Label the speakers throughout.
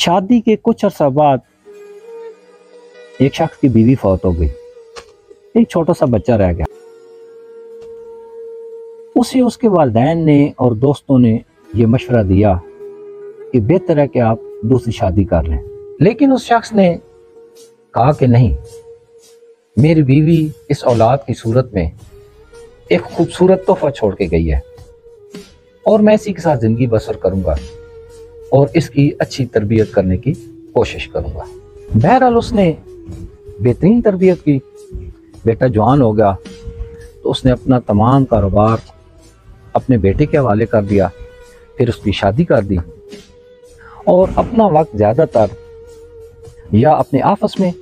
Speaker 1: शादी के कुछ अरसा बाद एक शख्स की बीवी फौत हो गई, एक छोटा सा बच्चा रह गया। उसे उसके वालिदैन ने और दोस्तों ने यह मशवरा दिया कि बेहतर है कि आप दूसरी शादी कर लें, लेकिन उस शख्स ने कहा कि नहीं, मेरी बीवी इस औलाद की सूरत में एक खूबसूरत तोहफा छोड़ के गई है और मैं इसी के साथ ज़िंदगी बसर करूंगा और इसकी अच्छी तरबियत करने की कोशिश करूंगा। बहरहाल उसने बेहतरीन तरबियत की। बेटा जवान हो गया तो उसने अपना तमाम कारोबार अपने बेटे के हवाले कर दिया, फिर उसकी शादी कर दी और अपना वक्त ज़्यादातर या अपने आपस में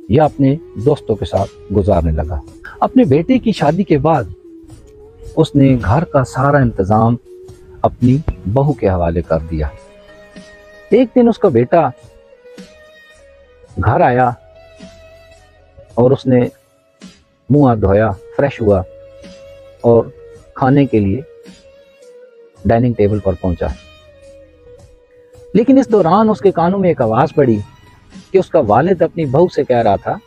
Speaker 1: या अपने दोस्तों के साथ गुजारने लगा। अपने बेटे की शादी के बाद उसने घर का सारा इंतज़ाम अपनी बहू के हवाले कर दिया। एक दिन उसका बेटा घर आया और उसने मुंह हाथ धोया, फ्रेश हुआ और खाने के लिए डाइनिंग टेबल पर पहुंचा। लेकिन इस दौरान उसके कानों में एक आवाज़ पड़ी कि उसका वालिद अपनी बहू से कह रहा था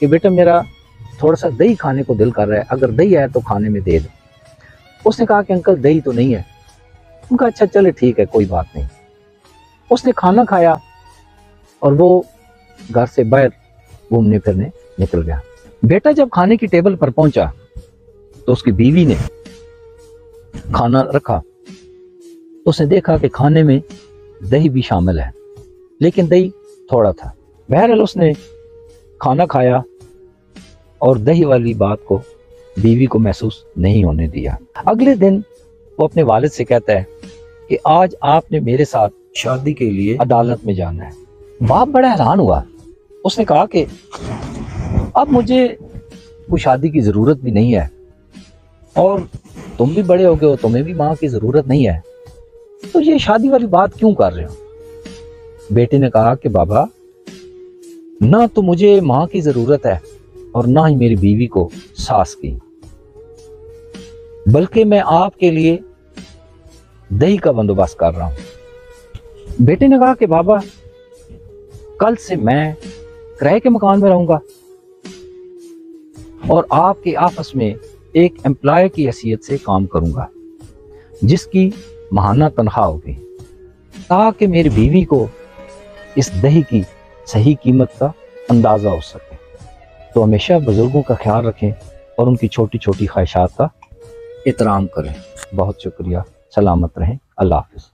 Speaker 1: कि बेटा मेरा थोड़ा सा दही खाने को दिल कर रहा है, अगर दही है तो खाने में दे दो। उसने कहा कि अंकल दही तो नहीं है। उनका अच्छा चले ठीक है, कोई बात नहीं। उसने खाना खाया और वो घर से बाहर घूमने फिरने निकल गया। बेटा जब खाने की टेबल पर पहुंचा तो उसकी बीवी ने खाना रखा तो उसने देखा कि खाने में दही भी शामिल है, लेकिन दही थोड़ा था। बहरहाल उसने खाना खाया और दही वाली बात को बीवी को महसूस नहीं होने दिया। अगले दिन वो अपने वालिद से कहता है कि आज आपने मेरे साथ शादी के लिए अदालत में जाना है। बाप बड़ा हैरान हुआ। उसने कहा कि अब मुझे कोई शादी की ज़रूरत भी नहीं है और तुम भी बड़े हो गए हो, तुम्हें भी माँ की ज़रूरत नहीं है, तो ये शादी वाली बात क्यों कर रहे हो? बेटे ने कहा कि बाबा, ना तो मुझे माँ की ज़रूरत है और ना ही मेरी बीवी को सास की, बल्कि मैं आपके लिए दही का बंदोबस्त कर रहा हूं। बेटे ने कहा कि बाबा, कल से मैं किराए के मकान में रहूंगा और आपके ऑफिस में एक एम्प्लॉय की हैसियत से काम करूंगा जिसकी माहाना तनख्वाह होगी, ताकि मेरी बीवी को इस दही की सही कीमत का अंदाजा हो सके। तो हमेशा बुजुर्गों का ख्याल रखें और उनकी छोटी छोटी ख्वाहिशात का एहतराम करें। बहुत शुक्रिया। सलामत रहें। अल्लाह हाफिज़।